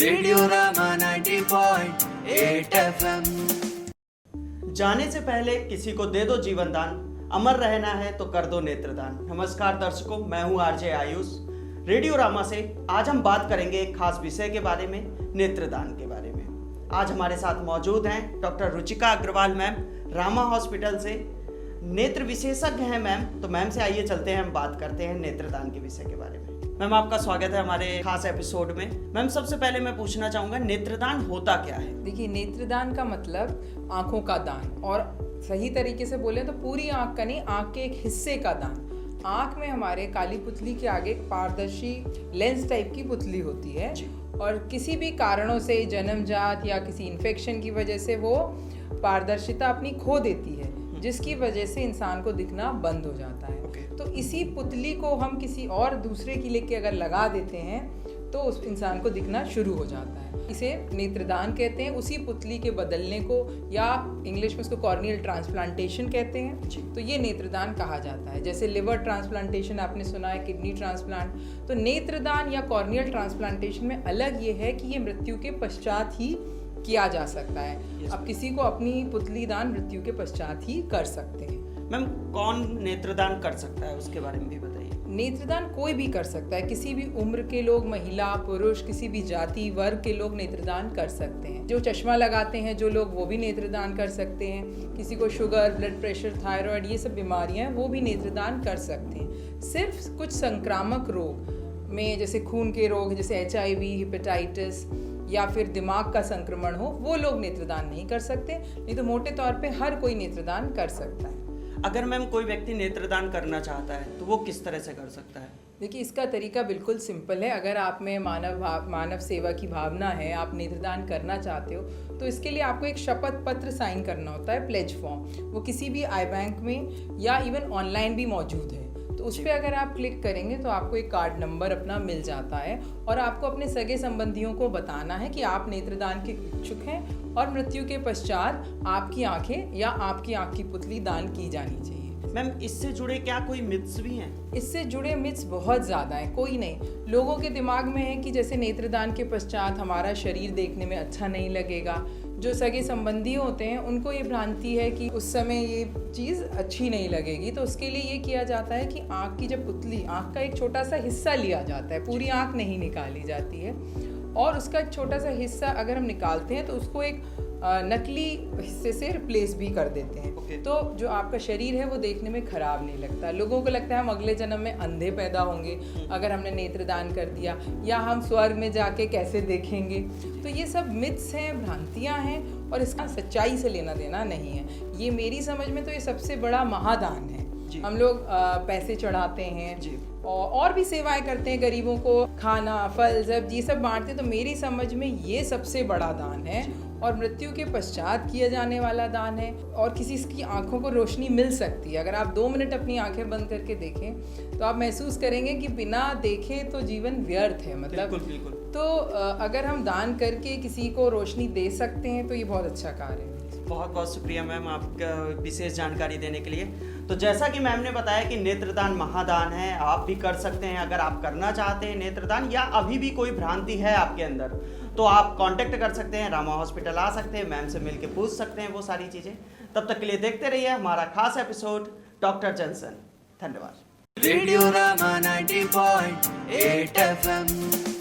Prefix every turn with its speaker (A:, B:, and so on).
A: Radio Rama 90.8 FM।
B: जाने से पहले किसी को दे दो जीवन दान, अमर रहना है तो कर दो नेत्रदान। नमस्कार दर्शकों, मैं हूं आरजे आयुष। रेडियो रामा से आज हम बात करेंगे एक खास विषय के बारे में, नेत्रदान के बारे में। आज हमारे साथ मौजूद हैं doctor Ruchika Agarwal ma'am, Rama hospital से नेत्र विशेषज्ञ हैं मैम। तो मैम से आइए चलते हैं, हम बात करते हैं नेत्रदान के विषय के बारे में। मैम आपका स्वागत है हमारे खास एपिसोड में। मैम सबसे पहले मैं पूछना चाहूँगा, नेत्रदान होता क्या है?
C: देखिए, नेत्रदान का मतलब आंखों का दान, और सही तरीके से बोले तो पूरी आंख का नहीं, आंख के एक हिस्से का दान। आंख में हमारे काली पुतली के आगे एक पारदर्शी लेंस टाइप की पुतली होती है, और किसी भी कारणों से, जन्मजात या किसी इन्फेक्शन की वजह से वो पारदर्शिता अपनी खो देती है, जिसकी वजह से इंसान को दिखना बंद हो जाता है। तो इसी पुतली को हम किसी और दूसरे की लेके अगर लगा देते हैं तो उस इंसान को दिखना शुरू हो जाता है। इसे नेत्रदान कहते हैं, उसी पुतली के बदलने को, या इंग्लिश में उसको कॉर्नियल ट्रांसप्लांटेशन कहते हैं। तो ये नेत्रदान कहा जाता है। जैसे लिवर ट्रांसप्लांटेशन आपने सुना है, किडनी ट्रांसप्लांट। तो नेत्रदान या कॉर्नियल ट्रांसप्लांटेशन में अलग ये है कि ये मृत्यु के पश्चात ही किया जा सकता है। अब किसी को अपनी पुतली दान मृत्यु के पश्चात ही कर सकते हैं।
B: मैम कौन नेत्रदान कर सकता है, उसके बारे में भी बताइए।
C: नेत्रदान कोई भी कर सकता है, किसी भी उम्र के लोग, महिला पुरुष, किसी भी जाति वर्ग के लोग नेत्रदान कर सकते हैं। जो चश्मा लगाते हैं जो लोग, वो भी नेत्रदान कर सकते हैं। किसी को शुगर, ब्लड प्रेशर, थायराइड, ये सब बीमारियां हैं, वो भी नेत्रदान कर सकते हैं। सिर्फ कुछ संक्रामक रोग में, जैसे खून के रोग, जैसे HIV, हेपेटाइटिस या फिर दिमाग का संक्रमण हो, वो लोग नेत्रदान नहीं कर सकते। नहीं तो मोटे तौर पे हर कोई नेत्रदान कर सकता है।
B: अगर मैम कोई व्यक्ति नेत्रदान करना चाहता है तो वो किस तरह से कर सकता है?
C: देखिए, इसका तरीका बिल्कुल सिंपल है। अगर आप में मानव सेवा की भावना है, आप नेत्रदान करना चाहते हो, तो इसके लिए आपको एक शपथ पत्र साइन करना होता है, प्लेज फॉर्म। वो किसी भी आई बैंक में या इवन ऑनलाइन भी मौजूद है। तो उस पर अगर आप क्लिक करेंगे तो आपको एक कार्ड नंबर अपना मिल जाता है, और आपको अपने सगे संबंधियों को बताना है कि आप नेत्रदान के इच्छुक हैं और मृत्यु के पश्चात आपकी आंखें या आपकी आंख की पुतली दान की जानी चाहिए।
B: मैम इससे जुड़े क्या कोई मिथ्स भी हैं?
C: इससे जुड़े मिथ्स बहुत ज़्यादा हैं। कोई नहीं, लोगों के दिमाग में है कि जैसे नेत्रदान के पश्चात हमारा शरीर देखने में अच्छा नहीं लगेगा। जो सगे संबंधी होते हैं उनको ये भ्रांति है कि उस समय ये चीज़ अच्छी नहीं लगेगी। तो उसके लिए ये किया जाता है कि आँख की जब पुतली, आँख का एक छोटा सा हिस्सा लिया जाता है, पूरी आँख नहीं निकाली जाती है, और उसका एक छोटा सा हिस्सा अगर हम निकालते हैं तो उसको एक नकली हिस्से से रिप्लेस भी कर देते हैं। तो जो आपका शरीर है वो देखने में खराब नहीं लगता। लोगों को लगता है हम अगले जन्म में अंधे पैदा होंगे अगर हमने नेत्रदान कर दिया, या हम स्वर्ग में जाके कैसे देखेंगे। तो ये सब मिथ्स हैं, भ्रांतियां हैं, और इसका सच्चाई से लेना देना नहीं है। ये मेरी समझ में तो ये सबसे बड़ा महादान है। हम लोग पैसे चढ़ाते हैं और भी सेवाएं करते हैं, गरीबों को खाना, फल, सब्जी सब बांटते हैं। तो मेरी समझ में ये सबसे बड़ा दान है, और मृत्यु के पश्चात किया जाने वाला दान है। और किसी की आंखों को रोशनी मिल सकती है। अगर आप 2 मिनट अपनी आंखें बंद करके देखें तो आप महसूस करेंगे कि बिना देखे तो जीवन व्यर्थ है। मतलब
B: बिल्कुल।
C: तो अगर हम दान करके किसी को रोशनी दे सकते हैं तो ये बहुत अच्छा कार्य है।
B: बहुत बहुत शुक्रिया मैम आपका विशेष जानकारी देने के लिए। तो जैसा कि मैम ने बताया कि नेत्रदान महादान है, आप भी कर सकते हैं। अगर आप करना चाहते हैं नेत्रदान, या अभी भी कोई भ्रांति है आपके अंदर, तो आप कांटेक्ट कर सकते हैं, रामा हॉस्पिटल आ सकते हैं, मैम से मिलकर पूछ सकते हैं वो सारी चीज़ें। तब तक के लिए देखते रहिए हमारा खास एपिसोड डॉक्टर जॉनसन। धन्यवाद।
A: Radio Rama 90.8 FM।